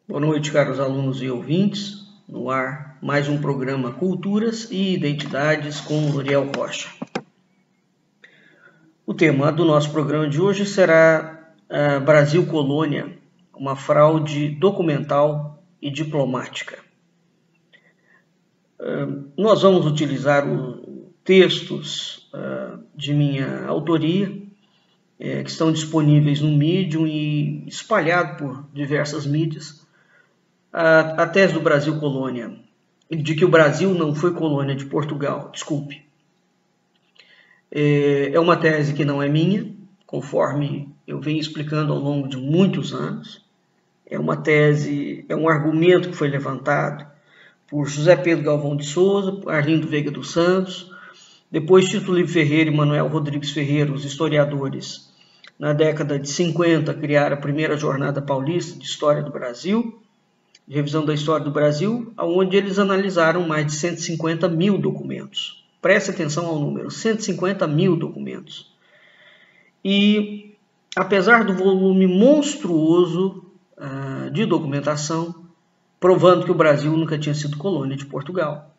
Boa noite, caros alunos e ouvintes. No ar, mais um programa Culturas e Identidades com Loriel Rocha. O tema do nosso programa de hoje será Brasil Colônia, uma fraude documental e diplomática. Nós vamos utilizar textos de minha autoria, que estão disponíveis no Medium e espalhados por diversas mídias. A tese do Brasil Colônia, de que o Brasil não foi colônia de Portugal, desculpe. É uma tese que não é minha, conforme eu venho explicando ao longo de muitos anos. É uma tese, é um argumento que foi levantado por José Pedro Galvão de Souza, Arlindo Veiga dos Santos, depois Tito Livre Ferreira e Manuel Rodrigues Ferreira, os historiadores, na década de 50, criaram a primeira Jornada Paulista de História do Brasil, de revisão da história do Brasil, onde eles analisaram mais de 150 mil documentos. Preste atenção ao número, 150 mil documentos. E, apesar do volume monstruoso de documentação, provando que o Brasil nunca tinha sido colônia de Portugal,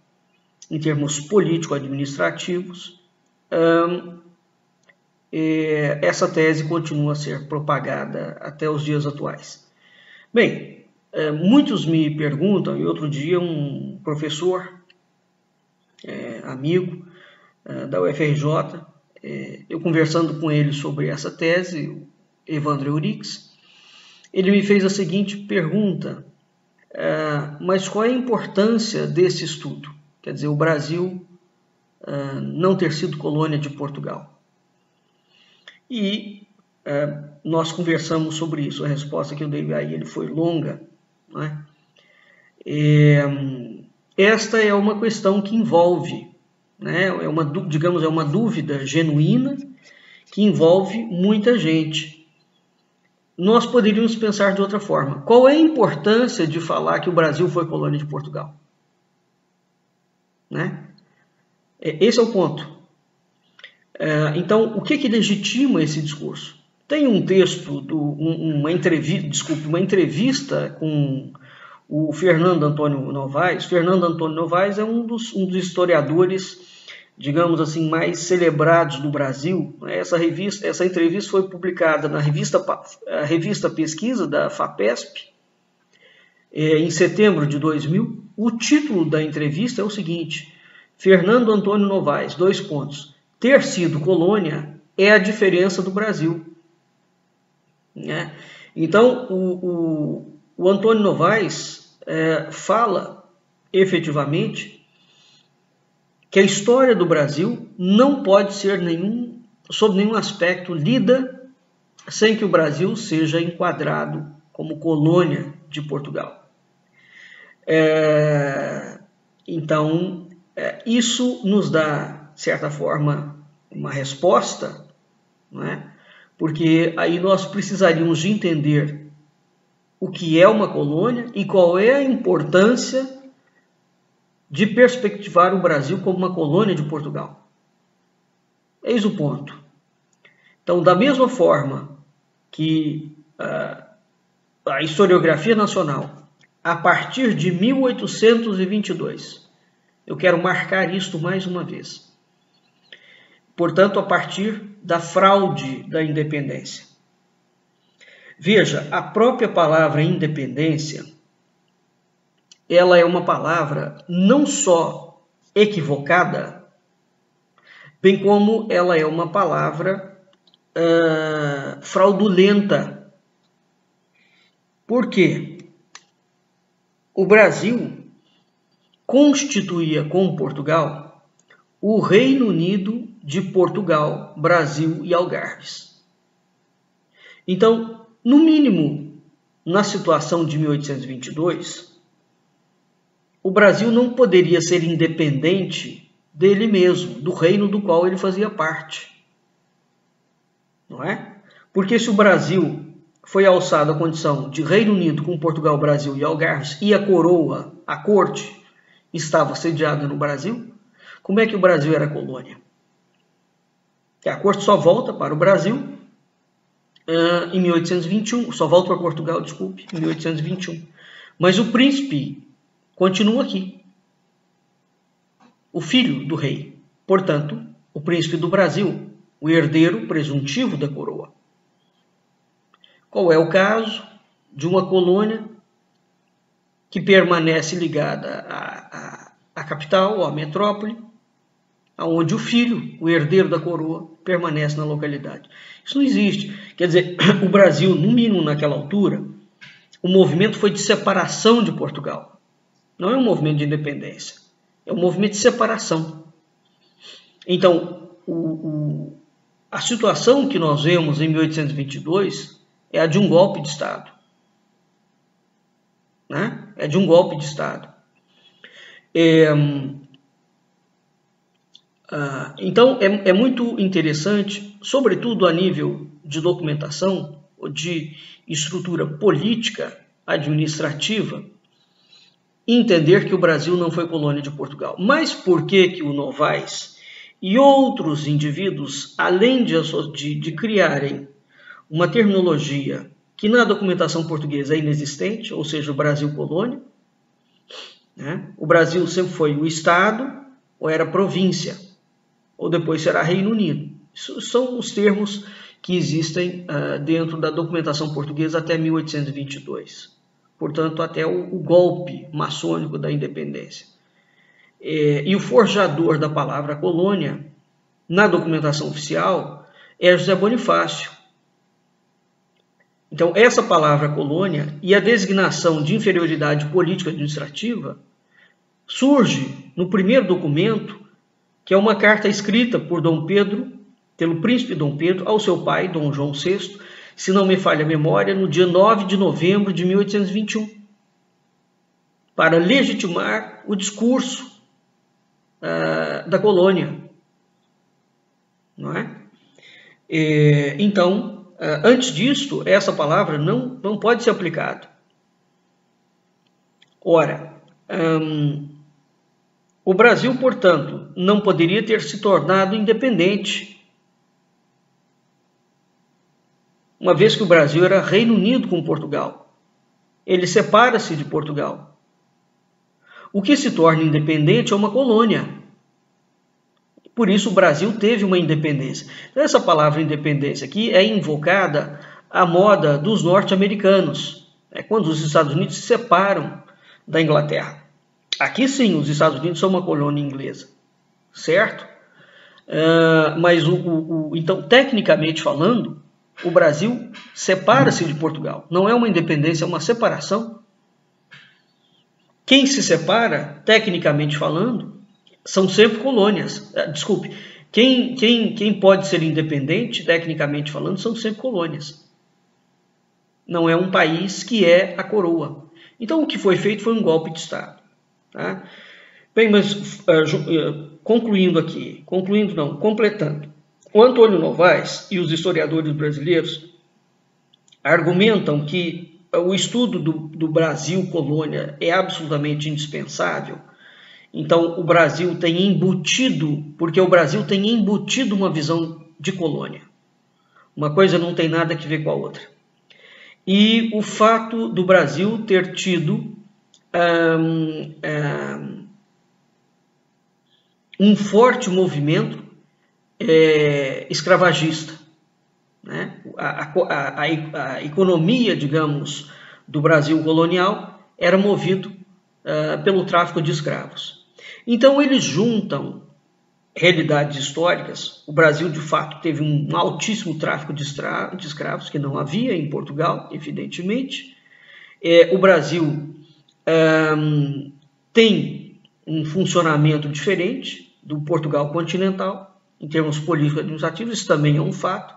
em termos político-administrativos, essa tese continua a ser propagada até os dias atuais. Bem, muitos me perguntam, e outro dia um professor, amigo da UFRJ, eu conversando com ele sobre essa tese, o Evandro Eurix, ele me fez a seguinte pergunta: mas qual é a importância desse estudo? Quer dizer, o Brasil não ter sido colônia de Portugal. E nós conversamos sobre isso. A resposta que eu dei a ele foi longa, não é? Esta é uma questão que envolve, né, é uma dúvida genuína que envolve muita gente. Nós poderíamos pensar de outra forma. Qual é a importância de falar que o Brasil foi colônia de Portugal? Né? Esse é o ponto. Então, o que legitima esse discurso? Tem um texto, uma entrevista com o Fernando Antônio Novaes. Fernando Antônio Novaes é um dos historiadores, digamos assim, mais celebrados do Brasil. Essa entrevista foi publicada na revista Pesquisa da FAPESP, em setembro de 2000. O título da entrevista é o seguinte: Fernando Antônio Novaes, : ter sido colônia é a diferença do Brasil. Né? Então, o Antônio Novaes fala efetivamente que a história do Brasil não pode ser sob nenhum aspecto lida sem que o Brasil seja enquadrado como colônia de Portugal. Então, isso nos dá, de certa forma, uma resposta, não é? Porque aí nós precisaríamos de entender o que é uma colônia e qual é a importância de perspectivar o Brasil como uma colônia de Portugal. Eis o ponto. Então, da mesma forma que a historiografia nacional, a partir de 1822, eu quero marcar isto mais uma vez, portanto, a partir da fraude da independência. Veja, a própria palavra independência, ela é uma palavra não só equivocada, bem como ela é uma palavra fraudulenta. Por quê? O Brasil constituía com Portugal o Reino Unido de Portugal, Brasil e Algarves. Então, no mínimo, na situação de 1822, o Brasil não poderia ser independente dele mesmo, do reino do qual ele fazia parte. Não é? Porque se o Brasil foi alçado à condição de Reino Unido com Portugal, Brasil e Algarves, e a coroa, a corte, estava sediada no Brasil, como é que o Brasil era colônia? A corte só volta para o Brasil em 1821, só volta para Portugal, desculpe, em 1821. Mas o príncipe continua aqui, o filho do rei, portanto, o príncipe do Brasil, o herdeiro presuntivo da coroa. Qual é o caso de uma colônia que permanece ligada à capital, à metrópole, onde o filho, o herdeiro da coroa, permanece na localidade? Isso não existe. Quer dizer, o Brasil, no mínimo naquela altura, o movimento foi de separação de Portugal. Não é um movimento de independência, é um movimento de separação. Então, a situação que nós vemos em 1822 é a de um golpe de Estado. Né? É de um golpe de Estado. Então, é muito interessante, sobretudo a nível de documentação, ou de estrutura política, administrativa, entender que o Brasil não foi colônia de Portugal. Mas por que o Novaes e outros indivíduos, além de criarem uma terminologia que na documentação portuguesa é inexistente, ou seja, o Brasil colônia, né? O Brasil sempre foi o Estado, ou era província, ou depois será Reino Unido. Isso são os termos que existem dentro da documentação portuguesa até 1822. Portanto, até o golpe maçônico da independência. E o forjador da palavra colônia, na documentação oficial, é José Bonifácio. Então, essa palavra colônia e a designação de inferioridade política administrativa surge no primeiro documento, que é uma carta escrita por Dom Pedro, pelo príncipe Dom Pedro, ao seu pai, Dom João VI, se não me falha a memória, no dia 9 de novembro de 1821, para legitimar o discurso da colônia. Não é? Então, antes disto, essa palavra não pode ser aplicada. Ora, o Brasil, portanto, não poderia ter se tornado independente, uma vez que o Brasil era Reino Unido com Portugal. Ele separa-se de Portugal. O que se torna independente é uma colônia. Por isso o Brasil teve uma independência. Essa palavra independência aqui é invocada à moda dos norte-americanos, quando os Estados Unidos se separam da Inglaterra. Aqui sim, os Estados Unidos são uma colônia inglesa, certo? Mas, então, tecnicamente falando, o Brasil separa-se de Portugal. Não é uma independência, é uma separação. Quem se separa, tecnicamente falando, são sempre colônias. Desculpe, quem pode ser independente, tecnicamente falando, são sempre colônias. Não é um país que é a coroa. Então, o que foi feito foi um golpe de Estado. Tá? Bem, mas completando. O Antônio Novaes e os historiadores brasileiros argumentam que o estudo do Brasil colônia é absolutamente indispensável. Então, o Brasil tem embutido, porque o Brasil tem embutido uma visão de colônia. Uma coisa não tem nada a ver com a outra. E o fato do Brasil ter tido um forte movimento escravagista, né? A economia, digamos, do Brasil colonial era movido pelo tráfico de escravos. Então eles juntam realidades históricas. O Brasil de fato teve um altíssimo tráfico de escravos, que não havia em Portugal, evidentemente. O Brasil tem um funcionamento diferente do Portugal continental, em termos político-administrativos, isso também é um fato,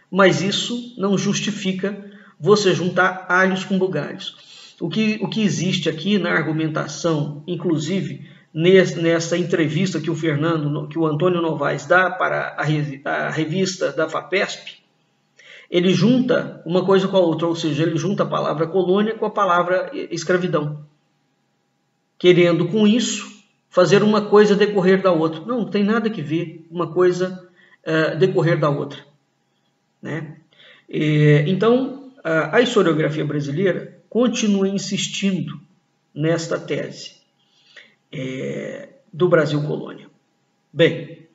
mas isso não justifica você juntar alhos com bugalhos. O que existe aqui na argumentação, inclusive nessa entrevista que o Antônio Novaes dá para a revista da FAPESP, ele junta uma coisa com a outra, ou seja, ele junta a palavra colônia com a palavra escravidão, querendo com isso fazer uma coisa decorrer da outra. Não tem nada que ver uma coisa decorrer da outra, né? Então, a historiografia brasileira continua insistindo nesta tese do Brasil colônia. Bem,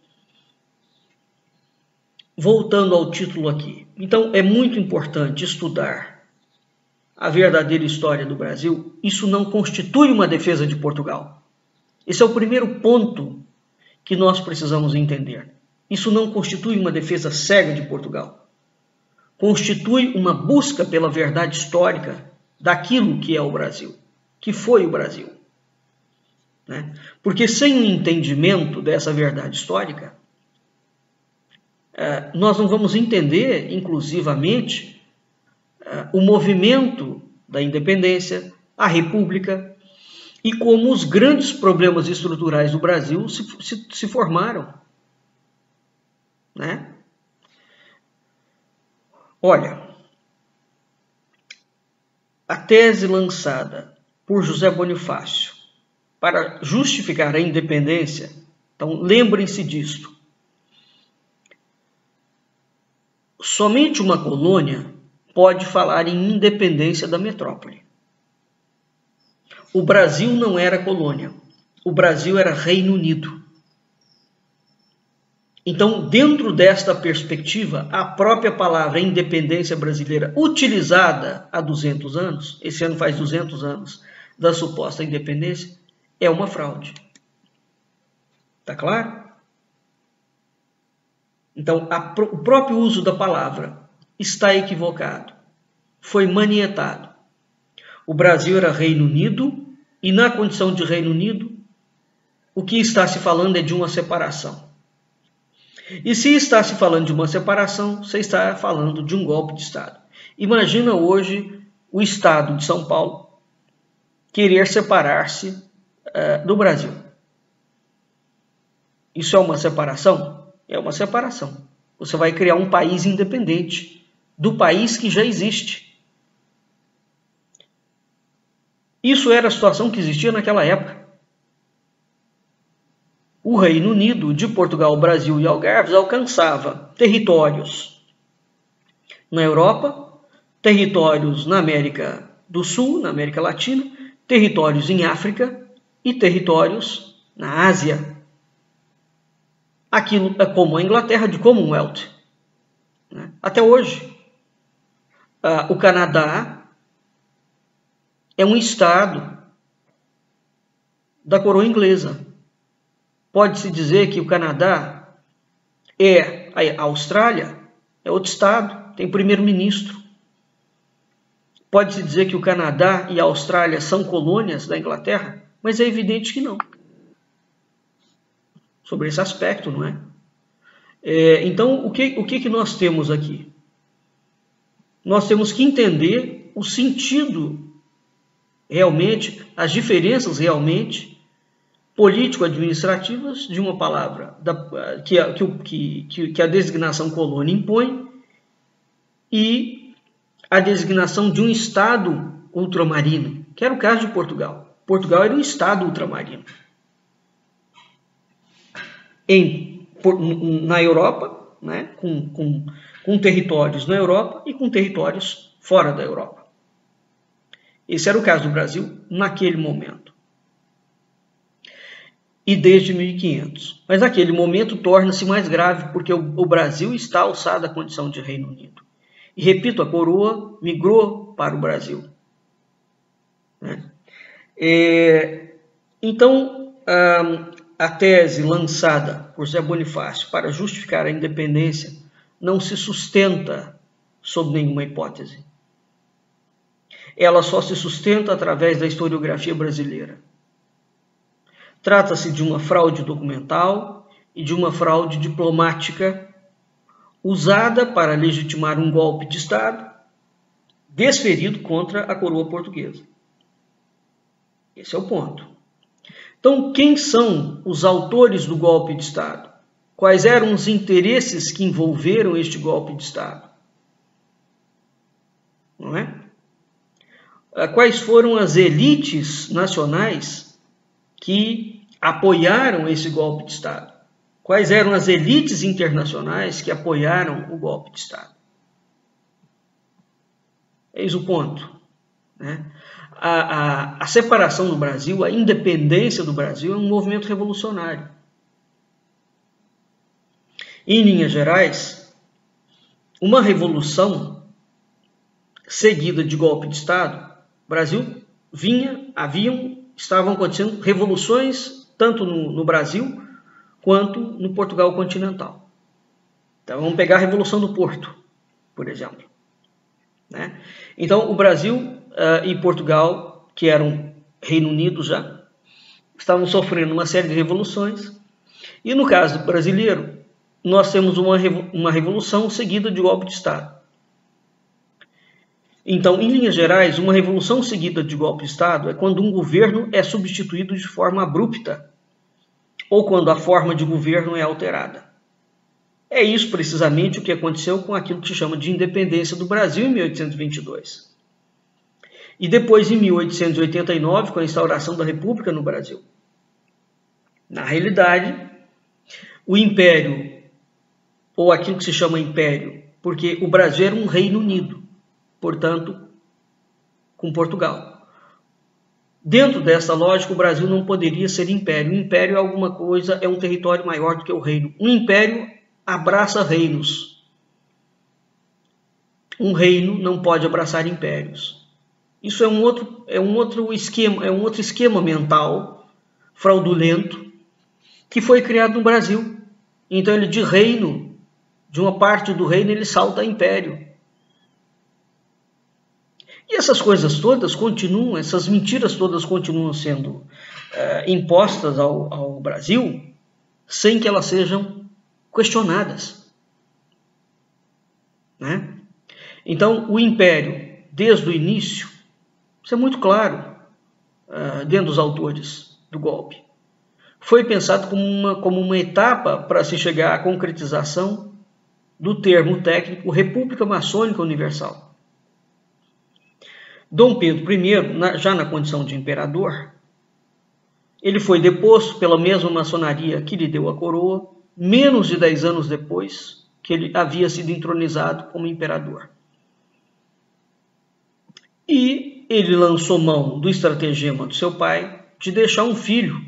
voltando ao título aqui. Então, é muito importante estudar a verdadeira história do Brasil. Isso não constitui uma defesa de Portugal. Esse é o primeiro ponto que nós precisamos entender. Isso não constitui uma defesa cega de Portugal. Constitui uma busca pela verdade histórica daquilo que é o Brasil, que foi o Brasil. Né? Porque sem o entendimento dessa verdade histórica, nós não vamos entender, inclusivamente, o movimento da independência, a república, e como os grandes problemas estruturais do Brasil se formaram. Né? Olha, a tese lançada por José Bonifácio para justificar a independência, então lembrem-se disto. Somente uma colônia pode falar em independência da metrópole. O Brasil não era colônia, o Brasil era Reino Unido. Então, dentro desta perspectiva, a própria palavra independência brasileira, utilizada há 200 anos, esse ano faz 200 anos da suposta independência, é uma fraude. Tá claro? Então, o próprio uso da palavra está equivocado, foi manietado. O Brasil era Reino Unido e, na condição de Reino Unido, o que está se falando é de uma separação. E se está se falando de uma separação, você está falando de um golpe de Estado. Imagina hoje o Estado de São Paulo querer separar-se do Brasil. Isso é uma separação? É uma separação. Você vai criar um país independente do país que já existe. Isso era a situação que existia naquela época. O Reino Unido, de Portugal, Brasil e Algarves, alcançava territórios na Europa, territórios na América do Sul, na América Latina, territórios em África e territórios na Ásia. Aquilo é como a Inglaterra de Commonwealth. Né? Até hoje, o Canadá é um estado da coroa inglesa. Pode-se dizer que o Canadá é a Austrália, é outro estado, tem primeiro-ministro. Pode-se dizer que o Canadá e a Austrália são colônias da Inglaterra, mas é evidente que não. Sobre esse aspecto, não é? Então, o que nós temos aqui? Nós temos que entender o sentido realmente, as diferenças realmente político-administrativas de uma palavra que a designação colônia impõe e a designação de um estado ultramarino, que era o caso de Portugal. Portugal era um estado ultramarino. Na Europa, né, com territórios na Europa e com territórios fora da Europa. Esse era o caso do Brasil naquele momento. E desde 1500. Mas naquele momento torna-se mais grave porque o Brasil está alçado à condição de Reino Unido. E repito, a coroa migrou para o Brasil. Né? Então, a tese lançada por Zé Bonifácio para justificar a independência não se sustenta sob nenhuma hipótese. Ela só se sustenta através da historiografia brasileira. Trata-se de uma fraude documental e de uma fraude diplomática usada para legitimar um golpe de Estado desferido contra a coroa portuguesa. Esse é o ponto. Então, quem são os autores do golpe de Estado? Quais eram os interesses que envolveram este golpe de Estado? Não é? Quais foram as elites nacionais que apoiaram esse golpe de Estado? Quais eram as elites internacionais que apoiaram o golpe de Estado? Eis o ponto, né? A separação do Brasil, a independência do Brasil é um movimento revolucionário. Em linhas gerais, uma revolução seguida de golpe de Estado, o Brasil estavam acontecendo revoluções tanto no Brasil quanto no Portugal continental. Então, vamos pegar a Revolução do Porto, por exemplo, né? Então, o Brasil e Portugal, que eram Reino Unido já, estavam sofrendo uma série de revoluções. E no caso brasileiro, nós temos uma revolução seguida de golpe de Estado. Então, em linhas gerais, uma revolução seguida de golpe de Estado é quando um governo é substituído de forma abrupta ou quando a forma de governo é alterada. É isso precisamente o que aconteceu com aquilo que se chama de independência do Brasil em 1822. E depois, em 1889, com a instauração da República no Brasil. Na realidade, o Império, ou aquilo que se chama Império, porque o Brasil era um Reino Unido, portanto, com Portugal. Dentro dessa lógica, o Brasil não poderia ser império. O império é alguma coisa, é um território maior do que o reino. Um império abraça reinos. Um reino não pode abraçar impérios. Isso é um outro esquema mental fraudulento que foi criado no Brasil. Então ele de reino, de uma parte do reino, ele salta a império. E essas coisas todas continuam, essas mentiras todas continuam sendo impostas ao Brasil sem que elas sejam questionadas, né? Então, o Império, desde o início, isso é muito claro dentro dos autores do golpe, foi pensado como uma etapa para se chegar à concretização do termo técnico República Maçônica Universal. Dom Pedro I, já na condição de imperador, ele foi deposto pela mesma maçonaria que lhe deu a coroa, menos de 10 anos depois que ele havia sido entronizado como imperador. E ele lançou mão do estratagema do seu pai de deixar um filho,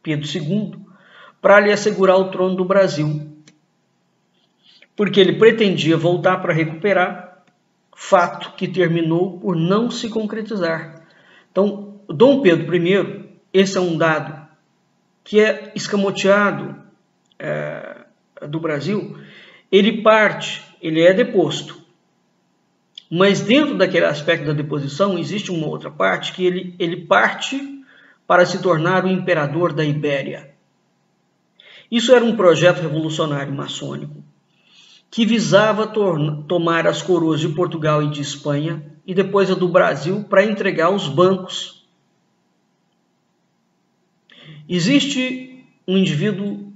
Pedro II, para lhe assegurar o trono do Brasil, porque ele pretendia voltar para recuperar, fato que terminou por não se concretizar. Então, Dom Pedro I, esse é um dado que é escamoteado do Brasil, ele é deposto. Mas dentro daquele aspecto da deposição, existe uma outra parte que ele parte para se tornar o imperador da Ibéria. Isso era um projeto revolucionário maçônico que visava tomar as coroas de Portugal e de Espanha e depois a do Brasil para entregar aos bancos. Existe um indivíduo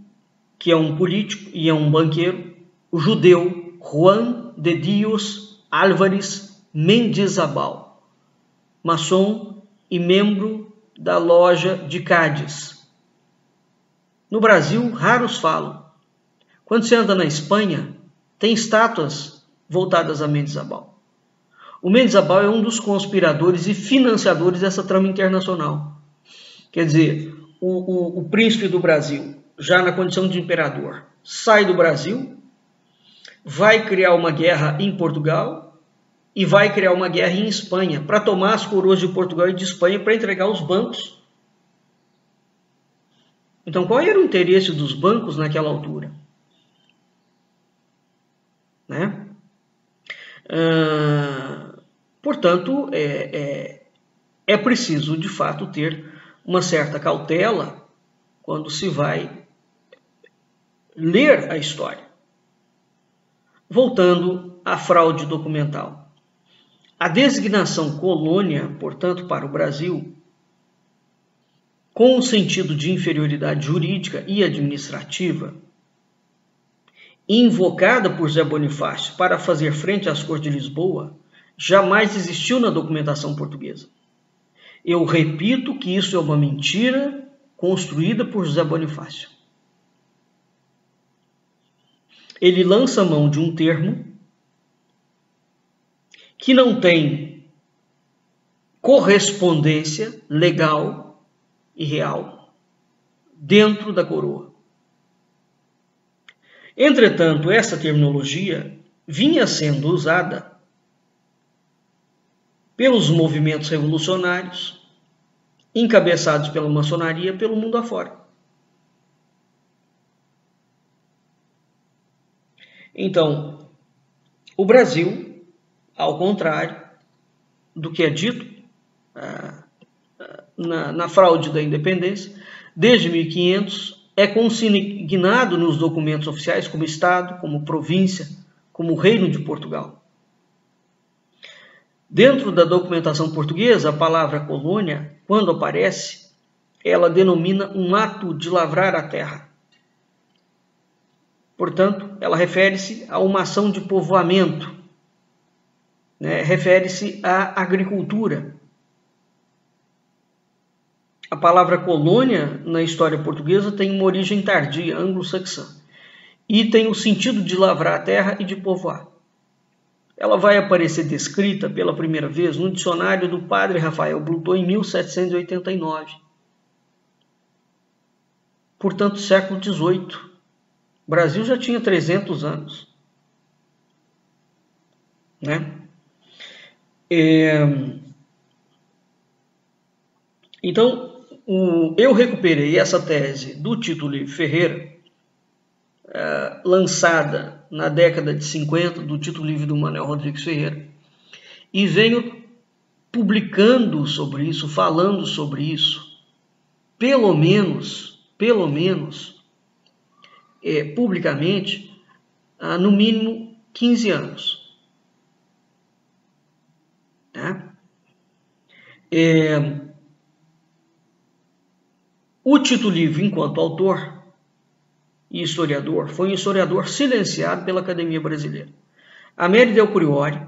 que é um político e é um banqueiro, o judeu Juan de Dios Álvares Mendizábal, maçom e membro da loja de Cádiz. No Brasil, raros falam. Quando você anda na Espanha, tem estátuas voltadas a Mendizábal. O Mendizábal é um dos conspiradores e financiadores dessa trama internacional. Quer dizer, o príncipe do Brasil, já na condição de imperador, sai do Brasil, vai criar uma guerra em Portugal e vai criar uma guerra em Espanha para tomar as coroas de Portugal e de Espanha para entregar aos bancos. Então, qual era o interesse dos bancos naquela altura? Né? Portanto, é preciso, de fato, ter uma certa cautela quando se vai ler a história. Voltando à fraude documental. A designação colônia, portanto, para o Brasil, com o sentido de inferioridade jurídica e administrativa, invocada por Zé Bonifácio para fazer frente às Cortes de Lisboa, jamais existiu na documentação portuguesa. Eu repito que isso é uma mentira construída por José Bonifácio. Ele lança mão de um termo que não tem correspondência legal e real dentro da coroa. Entretanto, essa terminologia vinha sendo usada pelos movimentos revolucionários encabeçados pela maçonaria pelo mundo afora. Então, o Brasil, ao contrário do que é dito na fraude da independência, desde 1500 é consignado nos documentos oficiais como Estado, como província, como Reino de Portugal. Dentro da documentação portuguesa, a palavra colônia, quando aparece, ela denomina um ato de lavrar a terra. Portanto, ela refere-se a uma ação de povoamento, né? Refere-se à agricultura. A palavra colônia, na história portuguesa, tem uma origem tardia, anglo-saxã, e tem o sentido de lavrar a terra e de povoar. Ela vai aparecer descrita pela primeira vez no dicionário do padre Rafael Blutot em 1789. Portanto, século XVIII. O Brasil já tinha 300 anos. Né? Então, eu recuperei essa tese do Tito Livio Ferreira, lançada na década de 50, do Tito Livio do Manuel Rodrigues Ferreira, e venho publicando sobre isso, falando sobre isso, pelo menos publicamente, há no mínimo 15 anos. Tá? O Tito Livio, enquanto autor e historiador, foi um historiador silenciado pela Academia Brasileira. Amélia Del Priore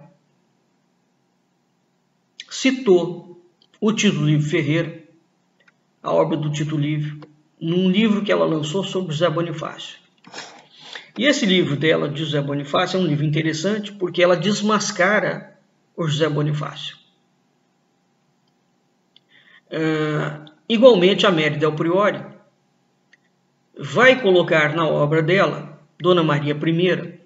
citou o Tito Livio Ferreira, a obra do Tito Livio, num livro que ela lançou sobre José Bonifácio. E esse livro dela, de José Bonifácio, é um livro interessante porque ela desmascara o José Bonifácio. Igualmente, a Amélia Del Priore vai colocar na obra dela, Dona Maria I,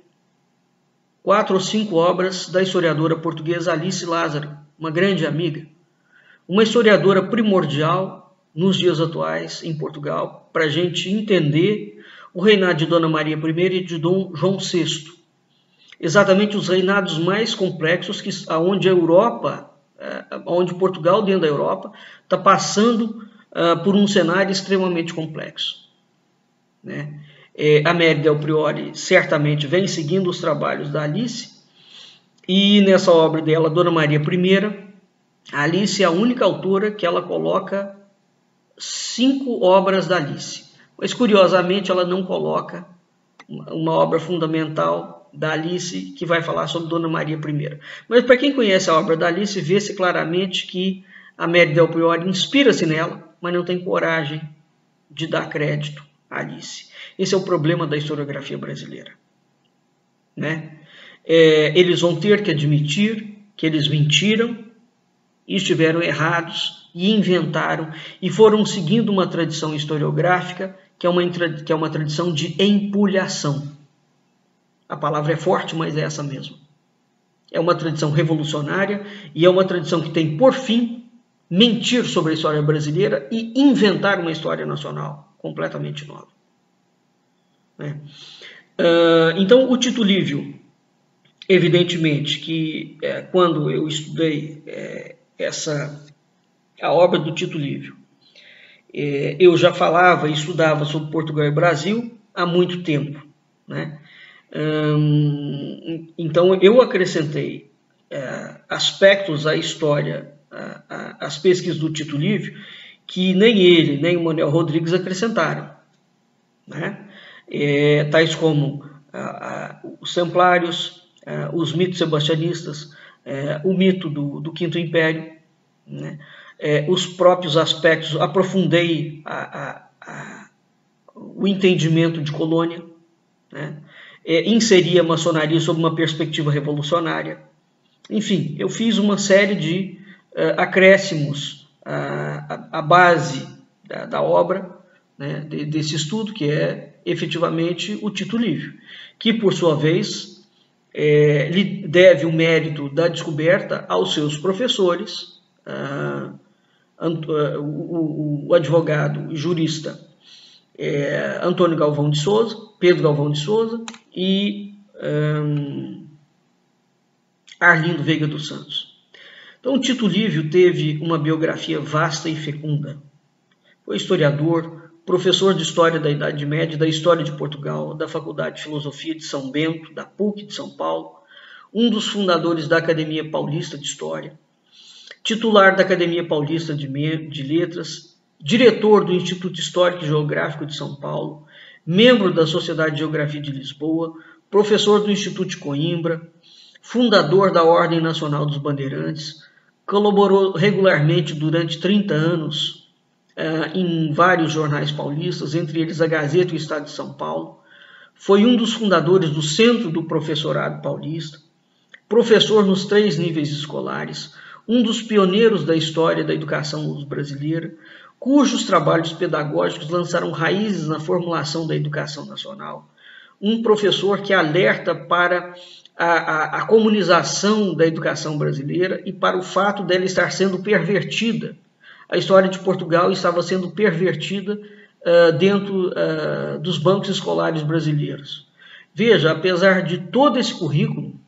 4 ou 5 obras da historiadora portuguesa Alice Lázaro, uma grande amiga, uma historiadora primordial nos dias atuais em Portugal, para a gente entender o reinado de Dona Maria I e de Dom João VI. Exatamente os reinados mais complexos onde a Europa, onde Portugal, dentro da Europa, está passando por um cenário extremamente complexo. Né? Amélia Del Priore certamente vem seguindo os trabalhos da Alice, e nessa obra dela, Dona Maria I, a Alice é a única autora que ela coloca 5 obras da Alice, mas curiosamente ela não coloca uma obra fundamental da Alice que vai falar sobre Dona Maria I. Mas para quem conhece a obra da Alice, vê-se claramente que Amélia Del Priore inspira-se nela, mas não tem coragem de dar crédito a Alice. Esse é o problema da historiografia brasileira. Né? Eles vão ter que admitir que eles mentiram e estiveram errados e inventaram e foram seguindo uma tradição historiográfica que é uma tradição de empulhação. A palavra é forte, mas é essa mesmo. É uma tradição revolucionária e é uma tradição que tem por fim mentir sobre a história brasileira e inventar uma história nacional completamente nova. Então, o Tito Livio, evidentemente que quando eu estudei a obra do Tito Livio, eu já falava e estudava sobre Portugal e Brasil há muito tempo. Né? Então, eu acrescentei aspectos à história, às pesquisas do Tito Livio, que nem ele, nem o Manuel Rodrigues acrescentaram. Né? Tais como os Templários, os mitos sebastianistas, o mito do Quinto Império, né? Os próprios aspectos, aprofundei o entendimento de colônia, né? Inseri a maçonaria sob uma perspectiva revolucionária, Enfim, eu fiz uma série de acréscimos à base da obra, né, desse estudo, que é efetivamente o Tito Livio, que por sua vez lhe deve o mérito da descoberta aos seus professores, o advogado e jurista Antônio Galvão de Souza, Pedro Galvão de Souza e Arlindo Veiga dos Santos. Então, Tito Livio teve uma biografia vasta e fecunda. Foi historiador, professor de História da Idade Média, da História de Portugal, da Faculdade de Filosofia de São Bento, da PUC de São Paulo, um dos fundadores da Academia Paulista de História, titular da Academia Paulista de Letras, diretor do Instituto Histórico e Geográfico de São Paulo, membro da Sociedade de Geografia de Lisboa, professor do Instituto de Coimbra, fundador da Ordem Nacional dos Bandeirantes, colaborou regularmente durante 30 anos em vários jornais paulistas, entre eles a Gazeta e o Estado de São Paulo. Foi um dos fundadores do Centro do Professorado Paulista, professor nos 3 níveis escolares, um dos pioneiros da história da educação brasileira, cujos trabalhos pedagógicos lançaram raízes na formulação da educação nacional. Um professor que alerta para a comunização da educação brasileira e para o fato dela estar sendo pervertida. A história de Portugal estava sendo pervertida dentro dos bancos escolares brasileiros. Veja, apesar de todo esse currículo,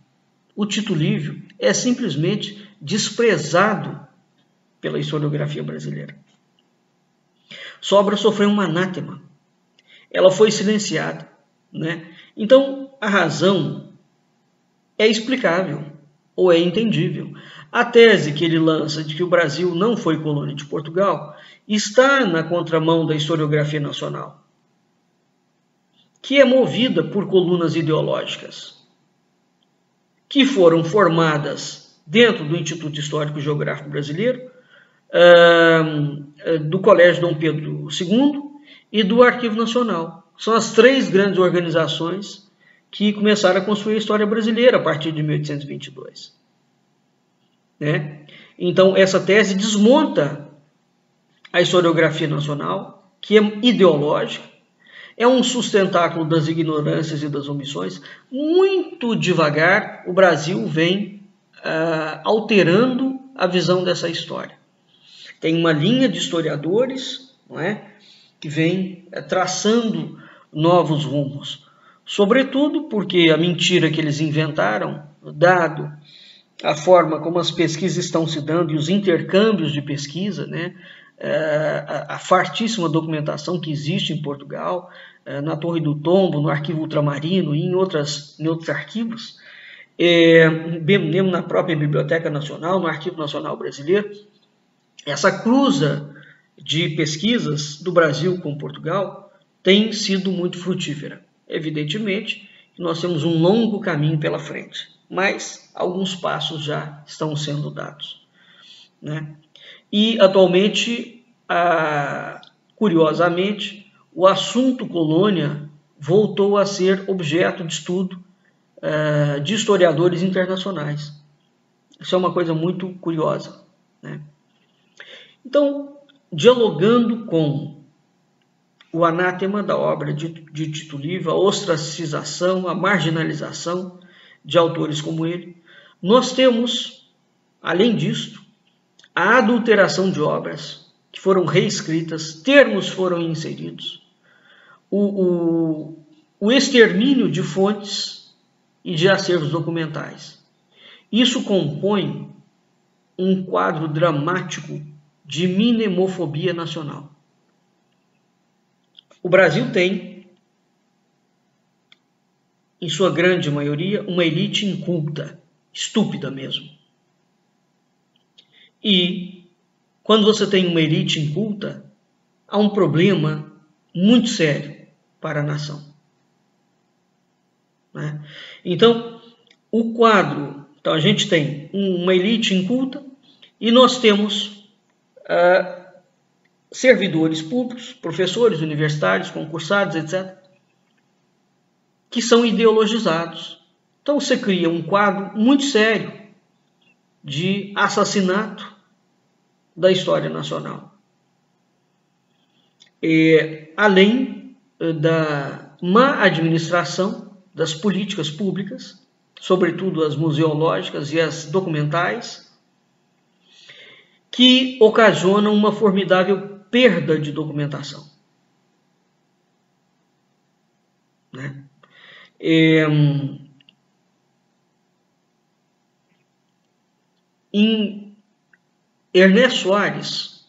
o Tito Livio é simplesmente desprezado pela historiografia brasileira. Sua obra sofreu um anátema. Ela foi silenciada, né? Então, a razão é explicável ou é entendível. A tese que ele lança de que o Brasil não foi colônia de Portugal está na contramão da historiografia nacional, que é movida por colunas ideológicas que foram formadas dentro do Instituto Histórico e Geográfico Brasileiro, do Colégio Dom Pedro II e do Arquivo Nacional. São as 3 grandes organizações que começaram a construir a história brasileira a partir de 1822. Né? Então, essa tese desmonta a historiografia nacional, que é ideológica, é um sustentáculo das ignorâncias e das omissões. Muito devagar, o Brasil vem alterando a visão dessa história. Tem uma linha de historiadores, não é, que vem traçando novos rumos. Sobretudo porque a mentira que eles inventaram, dado a forma como as pesquisas estão se dando e os intercâmbios de pesquisa, né, a fartíssima documentação que existe em Portugal, na Torre do Tombo, no Arquivo Ultramarino e em outros arquivos, mesmo na própria Biblioteca Nacional, no Arquivo Nacional Brasileiro, essa cruza de pesquisas do Brasil com Portugal tem sido muito frutífera. Evidentemente, nós temos um longo caminho pela frente, mas alguns passos já estão sendo dados, né? E, atualmente, curiosamente, o assunto colônia voltou a ser objeto de estudo de historiadores internacionais. Isso é uma coisa muito curiosa, né? Então, dialogando com o anátema da obra de Tito Livio, a ostracização, a marginalização de autores como ele, nós temos, além disto, a adulteração de obras que foram reescritas, termos foram inseridos, o extermínio de fontes e de acervos documentais. Isso compõe um quadro dramático de mnemofobia nacional. O Brasil tem, em sua grande maioria, uma elite inculta, estúpida mesmo. E, quando você tem uma elite inculta, há um problema muito sério para a nação, né? Então, o quadro... Então, a gente tem uma elite inculta e nós temos servidores públicos, professores universitários, concursados, etc., que são ideologizados. Então, você cria um quadro muito sério de assassinato da história nacional. Além da má administração das políticas públicas, sobretudo as museológicas e as documentais, que ocasionam uma formidável perda de documentação. Né? Em Ernesto Soares,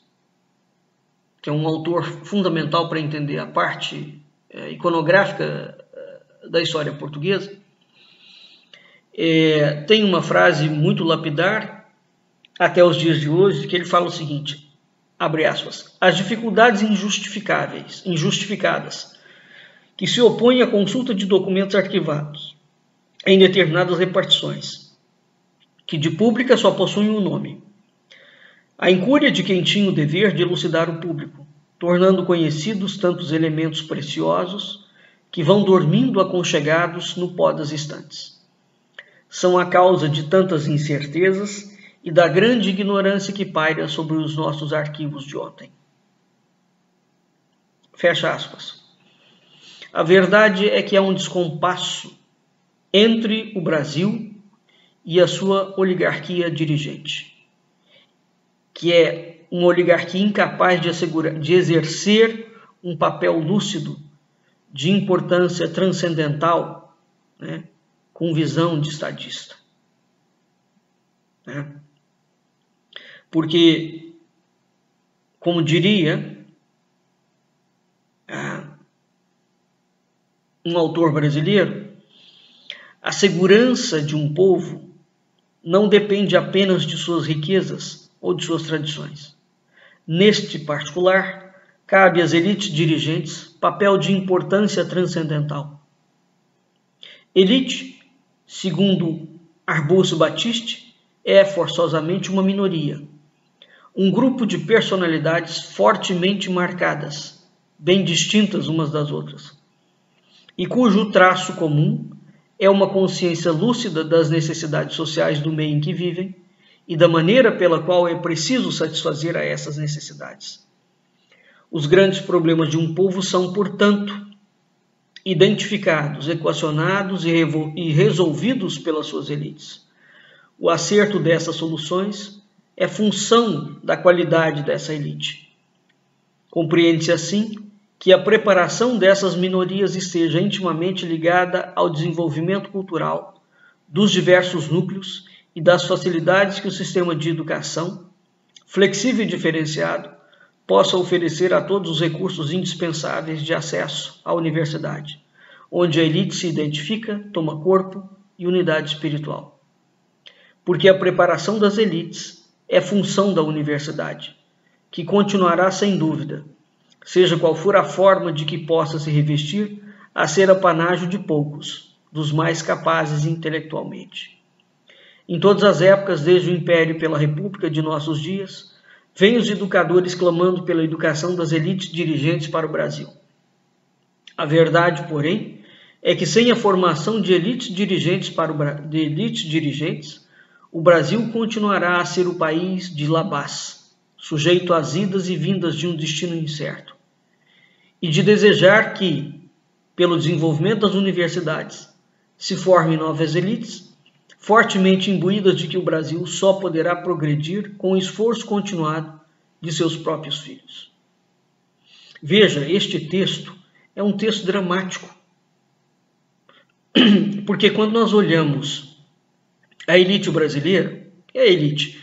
que é um autor fundamental para entender a parte iconográfica da história portuguesa, tem uma frase muito lapidar até os dias de hoje, que ele fala o seguinte, abre aspas, as dificuldades injustificadas que se opõem à consulta de documentos arquivados em determinadas repartições, que de pública só possuem um nome, a incúria de quem tinha o dever de elucidar o público, tornando conhecidos tantos elementos preciosos que vão dormindo aconchegados no pó das estantes. São a causa de tantas incertezas e da grande ignorância que paira sobre os nossos arquivos de ontem. Fecha aspas. A verdade é que há um descompasso entre o Brasil e a sua oligarquia dirigente, que é uma oligarquia incapaz de exercer um papel lúcido de importância transcendental, né, com visão de estadista. Né? Porque, como diria um autor brasileiro, a segurança de um povo não depende apenas de suas riquezas ou de suas tradições. Neste particular, cabe às elites dirigentes papel de importância transcendental. Elite, segundo Arbúcio Batiste, é forçosamente uma minoria, um grupo de personalidades fortemente marcadas, bem distintas umas das outras, e cujo traço comum é uma consciência lúcida das necessidades sociais do meio em que vivem e da maneira pela qual é preciso satisfazer a essas necessidades. Os grandes problemas de um povo são, portanto, identificados, equacionados e resolvidos pelas suas elites. O acerto dessas soluções é função da qualidade dessa elite. Compreende-se assim que a preparação dessas minorias esteja intimamente ligada ao desenvolvimento cultural dos diversos núcleos e das facilidades que o sistema de educação, flexível e diferenciado, possa oferecer a todos os recursos indispensáveis de acesso à universidade, onde a elite se identifica, toma corpo e unidade espiritual. Porque a preparação das elites é função da universidade, que continuará sem dúvida, seja qual for a forma de que possa se revestir, a ser apanágio de poucos, dos mais capazes intelectualmente. Em todas as épocas, desde o Império e pela República de nossos dias, vêm os educadores clamando pela educação das elites dirigentes para o Brasil. A verdade, porém, é que sem a formação de elites dirigentes, o Brasil continuará a ser o país de Labás, sujeito às idas e vindas de um destino incerto, e de desejar que, pelo desenvolvimento das universidades, se formem novas elites, fortemente imbuídas de que o Brasil só poderá progredir com o esforço continuado de seus próprios filhos. Veja, este texto é um texto dramático, porque quando nós olhamos a elite brasileira, que é a elite?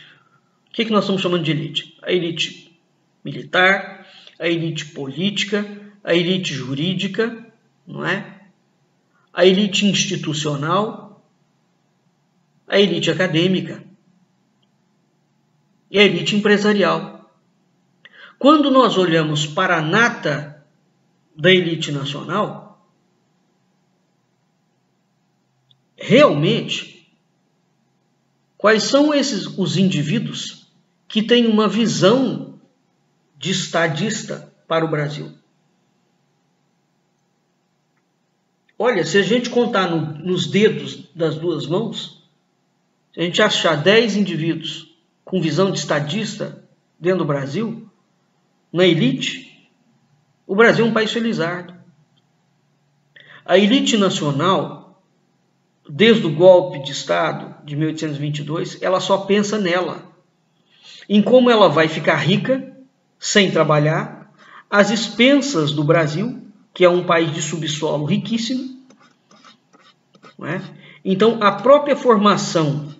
O que nós estamos chamando de elite? A elite militar, a elite política, a elite jurídica, não é? A elite institucional, a elite acadêmica e a elite empresarial. Quando nós olhamos para a nata da elite nacional, realmente, quais são os indivíduos que têm uma visão de estadista para o Brasil? Olha, se a gente contar nos dedos das duas mãos, a gente achar 10 indivíduos com visão de estadista dentro do Brasil, na elite, o Brasil é um país felizardo. A elite nacional, desde o golpe de Estado de 1822, ela só pensa nela, em como ela vai ficar rica, sem trabalhar, às expensas do Brasil, que é um país de subsolo riquíssimo, não é? Então, a própria formação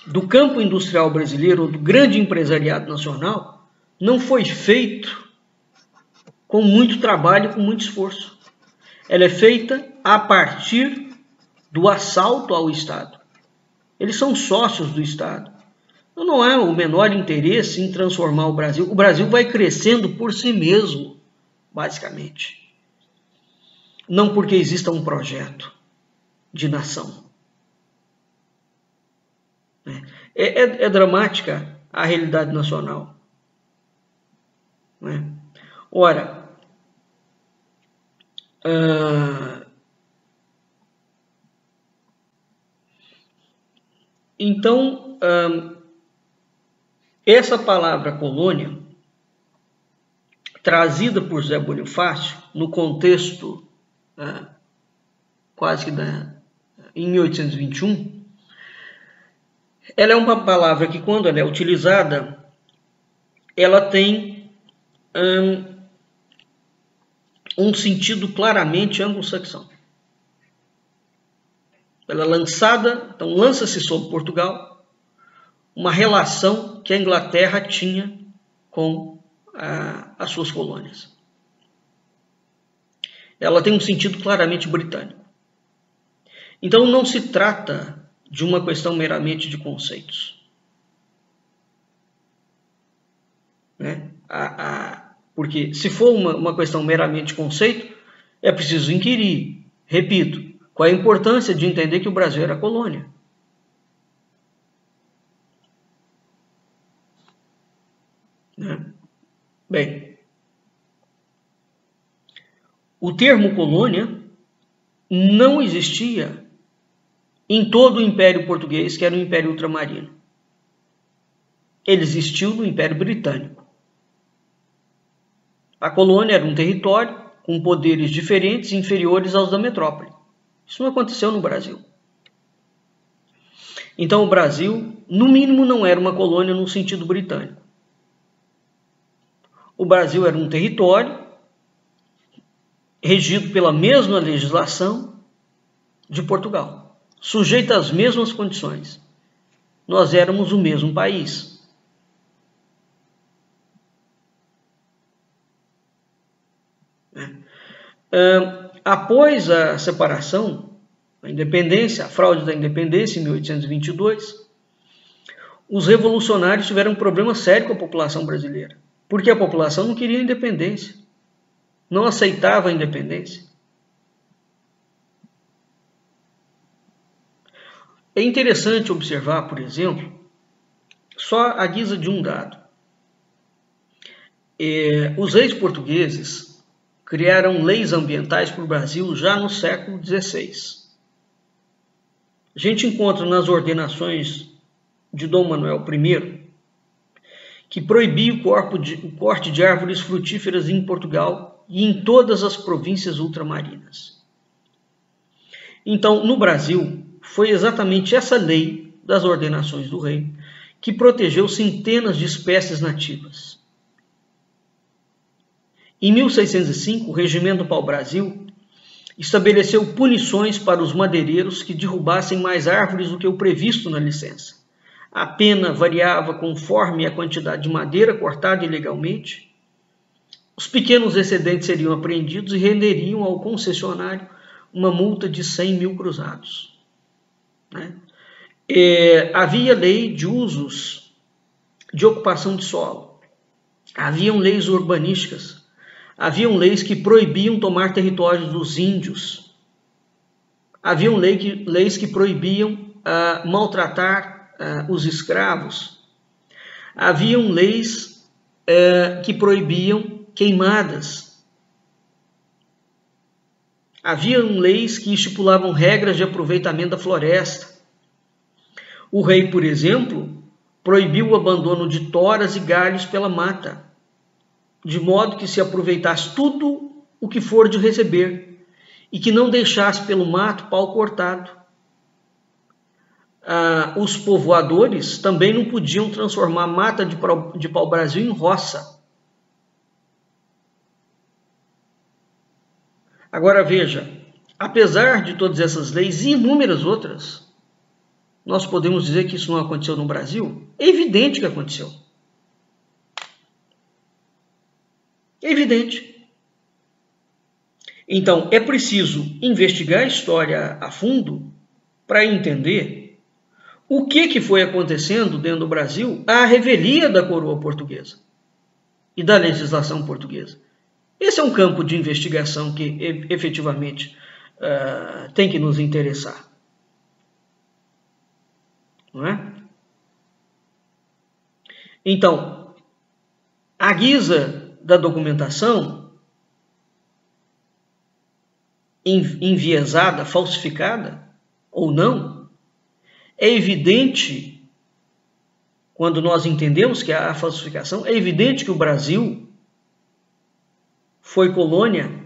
do campo industrial brasileiro, ou do grande empresariado nacional, não foi feito com muito trabalho, com muito esforço. Ela é feita a partir do assalto ao Estado. Eles são sócios do Estado. Então, não há o menor interesse em transformar o Brasil. O Brasil vai crescendo por si mesmo, basicamente. Não porque exista um projeto de nação. É dramática a realidade nacional. Né? Ora, então, essa palavra colônia, trazida por Zé Bonifácio, no contexto quase que em 1821, ela é uma palavra que, quando ela é utilizada, ela tem um sentido claramente anglo-saxão. Ela é lançada, então lança-se sobre Portugal, uma relação que a Inglaterra tinha com as suas colônias. Ela tem um sentido claramente britânico. Então não se trata de uma questão meramente de conceitos. Né? Porque se for uma questão meramente de conceito, é preciso inquirir, repito, qual é a importância de entender que o Brasil era colônia. Né? Bem, o termo colônia não existia em todo o Império Português, que era o Império Ultramarino. Ele existiu no Império Britânico. A colônia era um território com poderes diferentes e inferiores aos da metrópole. Isso não aconteceu no Brasil. Então o Brasil, no mínimo, não era uma colônia no sentido britânico. O Brasil era um território regido pela mesma legislação de Portugal, sujeito às mesmas condições. Nós éramos o mesmo país. Após a separação, a independência, a fraude da independência em 1822, os revolucionários tiveram um problema sério com a população brasileira, porque a população não queria independência, não aceitava a independência. É interessante observar, por exemplo, só à guisa de um dado. Os reis portugueses criaram leis ambientais para o Brasil já no século XVI. A gente encontra nas ordenações de Dom Manuel I que proibia o corte de árvores frutíferas em Portugal e em todas as províncias ultramarinas. Então, no Brasil, foi exatamente essa lei das ordenações do rei que protegeu centenas de espécies nativas. Em 1605, o Regimento Pau-Brasil estabeleceu punições para os madeireiros que derrubassem mais árvores do que o previsto na licença. A pena variava conforme a quantidade de madeira cortada ilegalmente. Os pequenos excedentes seriam apreendidos e renderiam ao concessionário uma multa de 100 mil cruzados. Né? Havia lei de usos de ocupação de solo. Haviam leis urbanísticas. Haviam leis que proibiam tomar territórios dos índios. Haviam leis que proibiam maltratar os escravos. Haviam leis que proibiam queimadas. Haviam leis que estipulavam regras de aproveitamento da floresta. O rei, por exemplo, proibiu o abandono de toras e galhos pela mata, de modo que se aproveitasse tudo o que for de receber, e que não deixasse pelo mato pau cortado. Os povoadores também não podiam transformar a mata de pau-brasil em roça. Agora veja, apesar de todas essas leis e inúmeras outras, nós podemos dizer que isso não aconteceu no Brasil? É evidente que aconteceu. É evidente. Então, é preciso investigar a história a fundo para entender o que foi acontecendo dentro do Brasil à revelia da coroa portuguesa e da legislação portuguesa. Esse é um campo de investigação que efetivamente tem que nos interessar. Não é? Então, à guisa da documentação enviesada, falsificada ou não, é evidente, quando nós entendemos que há a falsificação, é evidente que o Brasil foi colônia,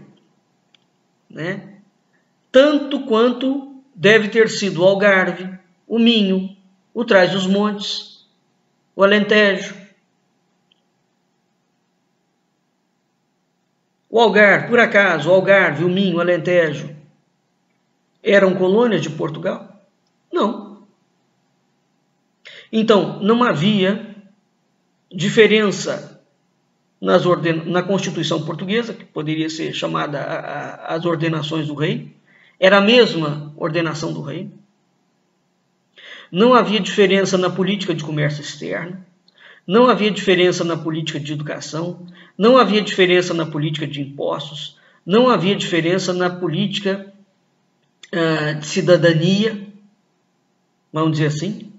né? Tanto quanto deve ter sido o Algarve, o Minho, o Trás-os-Montes, o Alentejo. O Algarve, por acaso, o Algarve, o Minho, o Alentejo eram colônias de Portugal? Não. Então, não havia diferença na Constituição Portuguesa, que poderia ser chamada as ordenações do rei. Era a mesma ordenação do rei. Não havia diferença na política de comércio externo. Não havia diferença na política de educação, não havia diferença na política de impostos, não havia diferença na política de cidadania, vamos dizer assim.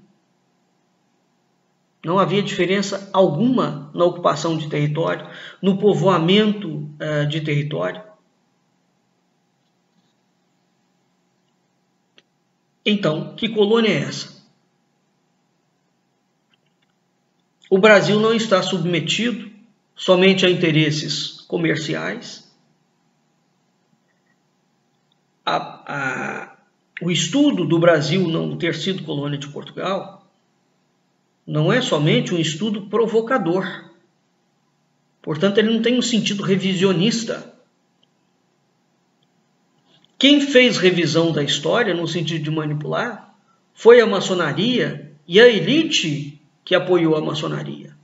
Não havia diferença alguma na ocupação de território, no povoamento de território. Então, que colônia é essa? O Brasil não está submetido somente a interesses comerciais. O estudo do Brasil não ter sido colônia de Portugal não é somente um estudo provocador. Portanto, ele não tem um sentido revisionista. Quem fez revisão da história, no sentido de manipular, foi a maçonaria e a elite que apoiou a maçonaria,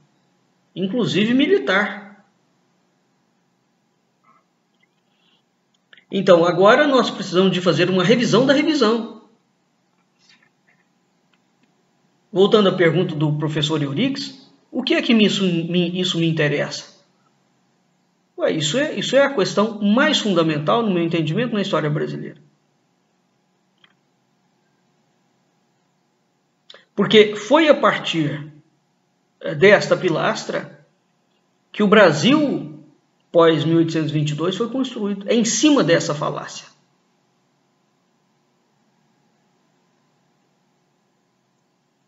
inclusive militar. Então, agora nós precisamos de fazer uma revisão da revisão. Voltando à pergunta do professor Eurix, o que é que isso me interessa? Ué, isso é a questão mais fundamental, no meu entendimento, na história brasileira. Porque foi a partir desta pilastra que o Brasil, pós 1822, foi construído. É em cima dessa falácia.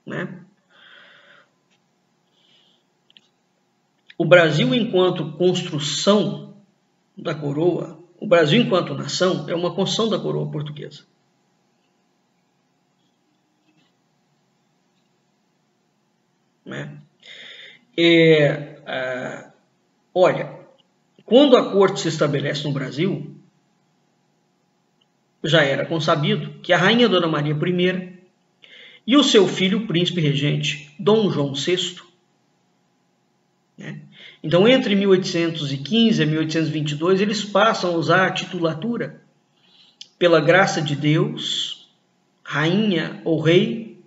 Né? O Brasil, enquanto construção da coroa, o Brasil, enquanto nação, é uma construção da coroa portuguesa. Né? Olha, quando a corte se estabelece no Brasil, já era consabido que a rainha Dona Maria I e o seu filho, o príncipe regente Dom João VI, né? Então, entre 1815 e 1822, eles passam a usar a titulatura pela graça de Deus, rainha ou rei,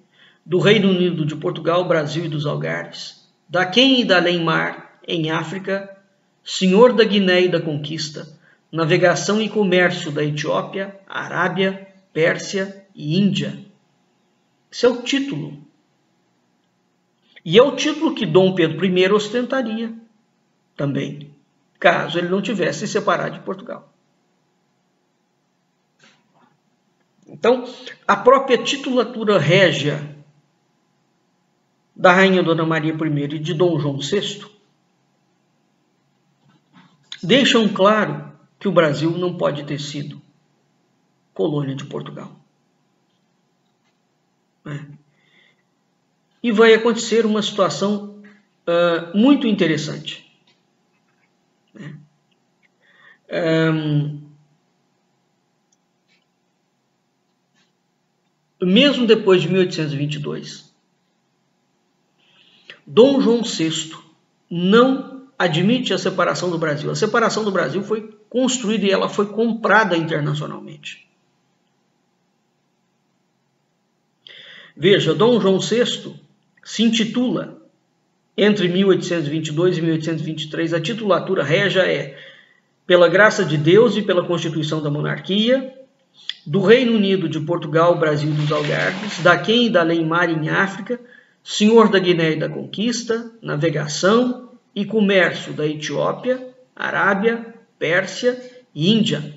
do Reino Unido de Portugal, Brasil e dos Algarves, da Quem e da Além-Mar, em África, senhor da Guiné e da Conquista, navegação e comércio da Etiópia, Arábia, Pérsia e Índia. Esse é o título. E é o título que Dom Pedro I ostentaria também, caso ele não tivesse se separado de Portugal. Então, a própria titulatura régia da Rainha Dona Maria I e de Dom João VI deixam claro que o Brasil não pode ter sido colônia de Portugal. E vai acontecer uma situação muito interessante. Mesmo depois de 1822, Dom João VI não admite a separação do Brasil. A separação do Brasil foi construída e ela foi comprada internacionalmente. Veja, Dom João VI se intitula, entre 1822 e 1823, a titulatura régia é pela graça de Deus e pela Constituição da Monarquia, do Reino Unido de Portugal, Brasil e dos Algarves, da quem e da lei mar em África, senhor da Guiné e da Conquista, navegação e comércio da Etiópia, Arábia, Pérsia e Índia.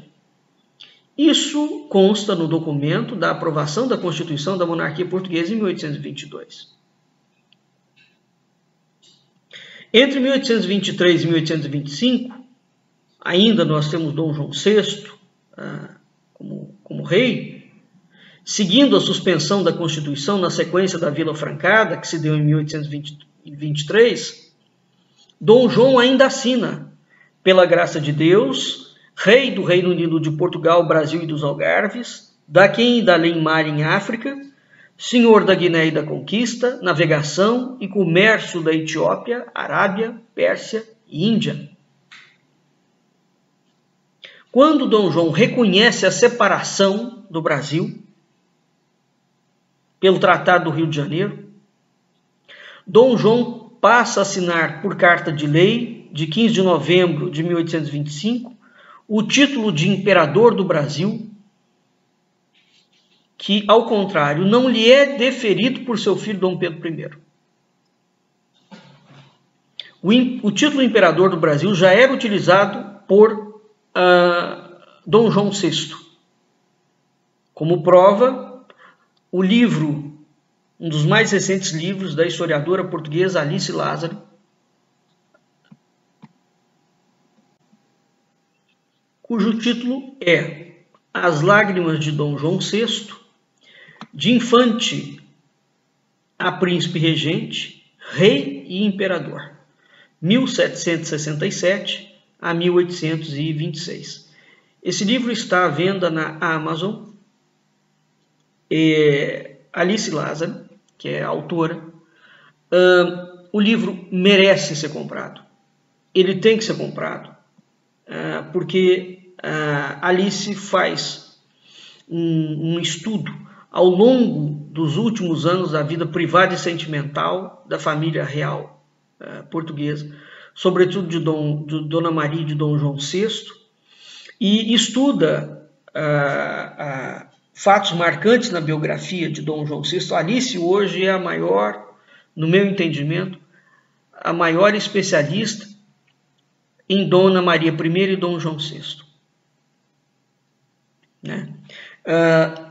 Isso consta no documento da aprovação da Constituição da Monarquia Portuguesa em 1822. Entre 1823 e 1825, ainda nós temos Dom João VI como rei, seguindo a suspensão da Constituição na sequência da Vila Francada, que se deu em 1823, Dom João ainda assina, pela graça de Deus, rei do Reino Unido de Portugal, Brasil e dos Algarves, da quem e da lei mar em África, senhor da Guiné e da Conquista, navegação e comércio da Etiópia, Arábia, Pérsia e Índia. Quando Dom João reconhece a separação do Brasil, pelo Tratado do Rio de Janeiro, Dom João passa a assinar por carta de lei, de 15 de novembro de 1825, o título de Imperador do Brasil, que, ao contrário, não lhe é deferido por seu filho Dom Pedro I. O título Imperador do Brasil já era utilizado por Dom João VI. Como prova, o livro, um dos mais recentes livros da historiadora portuguesa Alice Lázaro, cujo título é As Lágrimas de Dom João VI, de infante a príncipe regente, rei e imperador, 1767 a 1826. Esse livro está à venda na Amazon. Alice Lázaro, que é a autora, o livro merece ser comprado. Ele tem que ser comprado, porque Alice faz um estudo ao longo dos últimos anos da vida privada e sentimental da família real portuguesa, sobretudo de Dona Maria e de Dom João VI, e estuda fatos marcantes na biografia de Dom João VI. Alice hoje é a maior, no meu entendimento, a maior especialista em Dona Maria I e Dom João VI.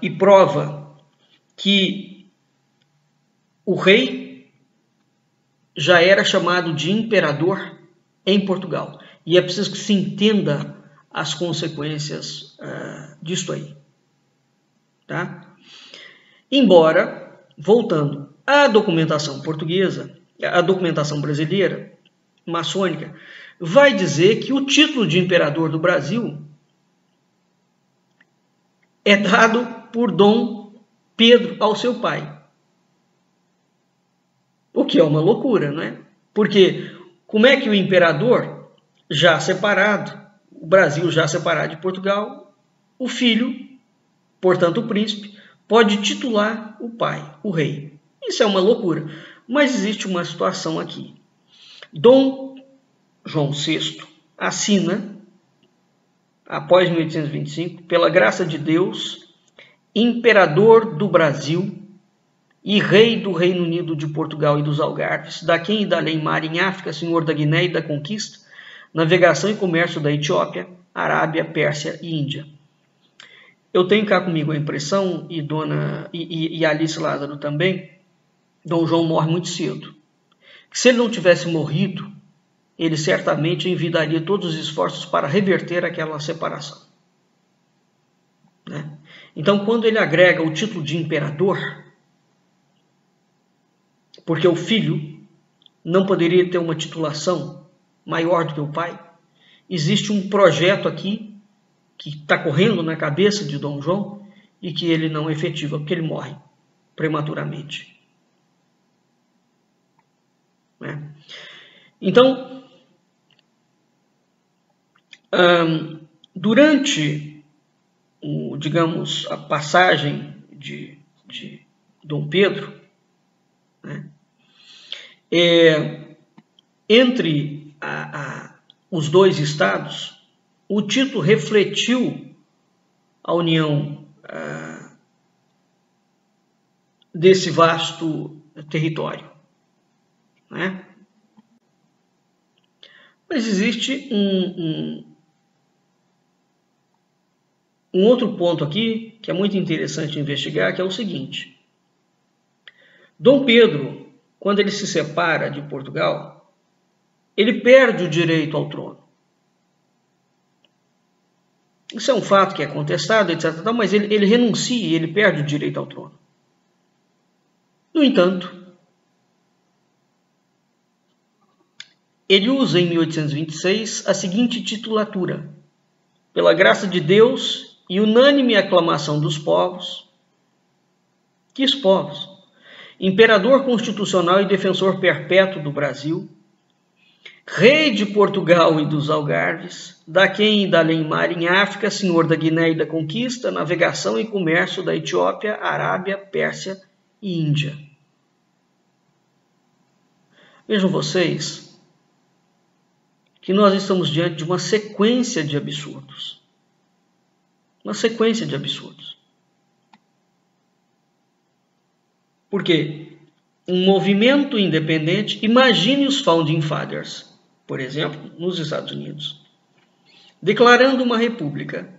E prova que o rei já era chamado de imperador em Portugal. E é preciso que se entenda as consequências disso aí. Tá? Embora, voltando à documentação portuguesa, a documentação brasileira, maçônica, vai dizer que o título de imperador do Brasil é dado por Dom Pedro ao seu pai. O que é uma loucura, não é? Porque como é que o imperador, já separado, o Brasil já separado de Portugal, o filho, portanto o príncipe, pode titular o pai, o rei? Isso é uma loucura. Mas existe uma situação aqui. Dom João VI assina, após 1825, pela graça de Deus, imperador do Brasil e rei do Reino Unido de Portugal e dos Algarves, da quem e da lei mar em África, senhor da Guiné e da Conquista, navegação e comércio da Etiópia, Arábia, Pérsia e Índia. Eu tenho cá comigo a impressão, e Alice Lázaro também, Dom João morre muito cedo. Se ele não tivesse morrido, ele certamente envidaria todos os esforços para reverter aquela separação, né? Então, quando ele agrega o título de imperador, porque o filho não poderia ter uma titulação maior do que o pai, existe um projeto aqui que está correndo na cabeça de Dom João e que ele não efetiva, porque ele morre prematuramente, né? Então, durante, digamos, a passagem de Dom Pedro, né, entre os dois estados, o Tito refletiu a união desse vasto território, né? Mas existe um outro ponto aqui que é muito interessante investigar, que é o seguinte: Dom Pedro, quando ele se separa de Portugal, ele perde o direito ao trono. Isso é um fato que é contestado, etc. Mas ele renuncia e ele perde o direito ao trono. No entanto, ele usa em 1826 a seguinte titulatura: pela graça de Deus e unânime aclamação dos povos. Que povos? Imperador constitucional e defensor perpétuo do Brasil, rei de Portugal e dos Algarves, daquém e da além-mar em África, senhor da Guiné e da Conquista, navegação e comércio da Etiópia, Arábia, Pérsia e Índia. Vejam vocês que nós estamos diante de uma sequência de absurdos. Uma sequência de absurdos. Por quê? Um movimento independente, imagine os Founding Fathers, por exemplo, nos Estados Unidos, declarando uma república.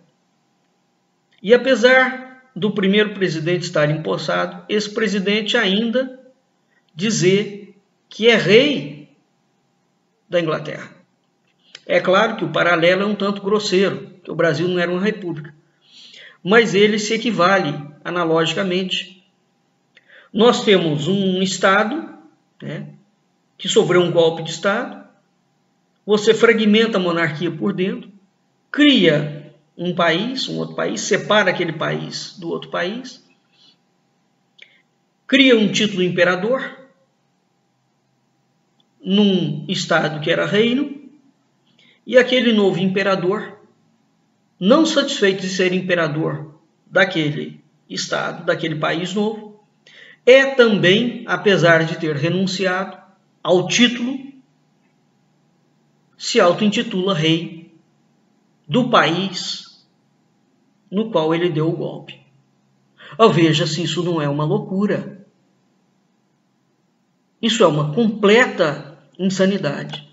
E apesar do primeiro presidente estar empossado, esse presidente ainda dizer que é rei da Inglaterra. É claro que o paralelo é um tanto grosseiro, que o Brasil não era uma república, mas ele se equivale analogicamente. Nós temos um Estado, né, que sofreu um golpe de Estado, você fragmenta a monarquia por dentro, cria um país, um outro país, separa aquele país do outro país, cria um título imperador num Estado que era reino, e aquele novo imperador, não satisfeito de ser imperador daquele Estado, daquele país novo, é também, apesar de ter renunciado ao título, se auto-intitula rei do país no qual ele deu o golpe. Veja se isso não é uma loucura. Isso é uma completa insanidade.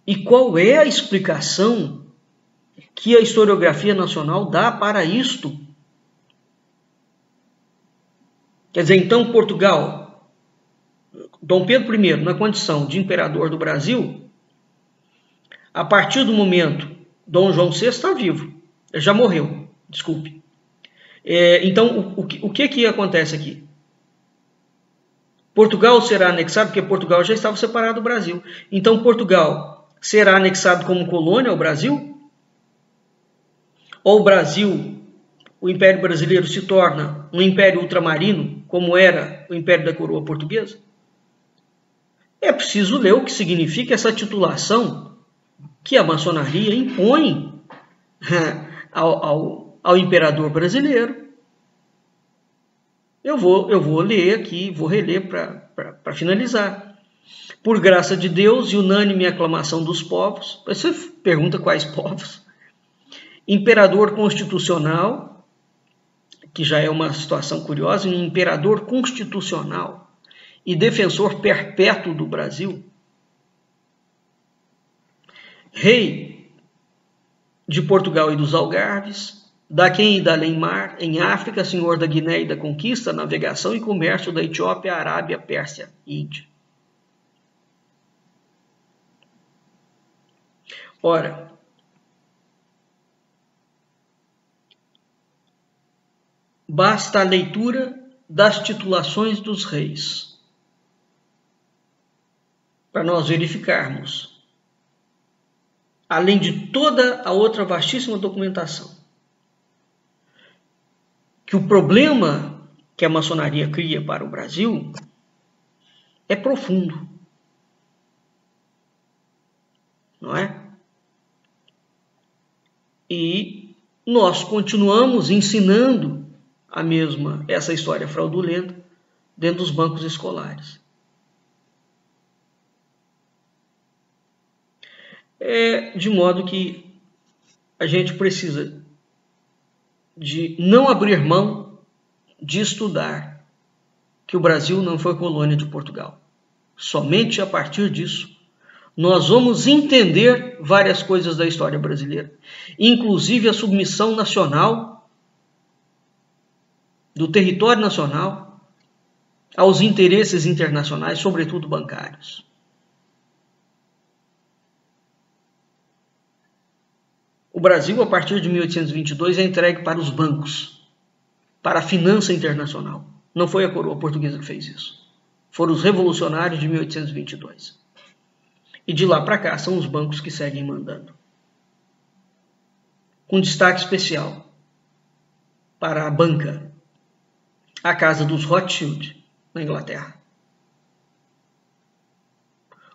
E qual é a explicação que a historiografia nacional dá para isto? Quer dizer, então Portugal, Dom Pedro I, na condição de imperador do Brasil, a partir do momento, Dom João VI está vivo, já morreu, desculpe. Então, o que acontece aqui? Portugal será anexado, porque Portugal já estava separado do Brasil. Então, Portugal será anexado como colônia ao Brasil? Ou o Brasil, o Império Brasileiro, se torna um império ultramarino, como era o Império da Coroa Portuguesa? É preciso ler o que significa essa titulação que a maçonaria impõe ao imperador brasileiro. Eu vou ler aqui, vou reler para finalizar. Por graça de Deus e unânime aclamação dos povos. Você pergunta quais povos? Imperador constitucional, que já é uma situação curiosa, um imperador constitucional e defensor perpétuo do Brasil, rei de Portugal e dos Algarves, da quem e da além-mar, em África, senhor da Guiné e da conquista, navegação e comércio da Etiópia, Arábia, Pérsia e Índia. Ora, basta a leitura das titulações dos reis para nós verificarmos, além de toda a outra vastíssima documentação, que o problema que a maçonaria cria para o Brasil é profundo, não é? E nós continuamos ensinando essa história fraudulenta dentro dos bancos escolares. De modo que a gente precisa de não abrir mão de estudar que o Brasil não foi colônia de Portugal. Somente a partir disso nós vamos entender várias coisas da história brasileira, inclusive a submissão nacional, do território nacional, aos interesses internacionais, sobretudo bancários. O Brasil, a partir de 1822, é entregue para os bancos, para a finança internacional. Não foi a coroa portuguesa que fez isso. Foram os revolucionários de 1822. E de lá para cá são os bancos que seguem mandando. Com destaque especial para a banca, a casa dos Rothschild, na Inglaterra.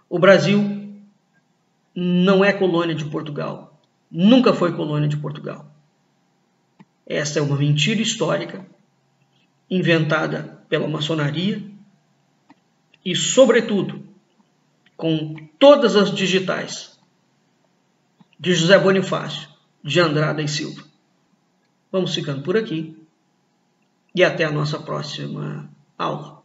O Brasil não é colônia de Portugal. Nunca foi colônia de Portugal. Essa é uma mentira histórica inventada pela maçonaria e, sobretudo, com todas as digitais de José Bonifácio, de Andrada e Silva. Vamos ficando por aqui e até a nossa próxima aula.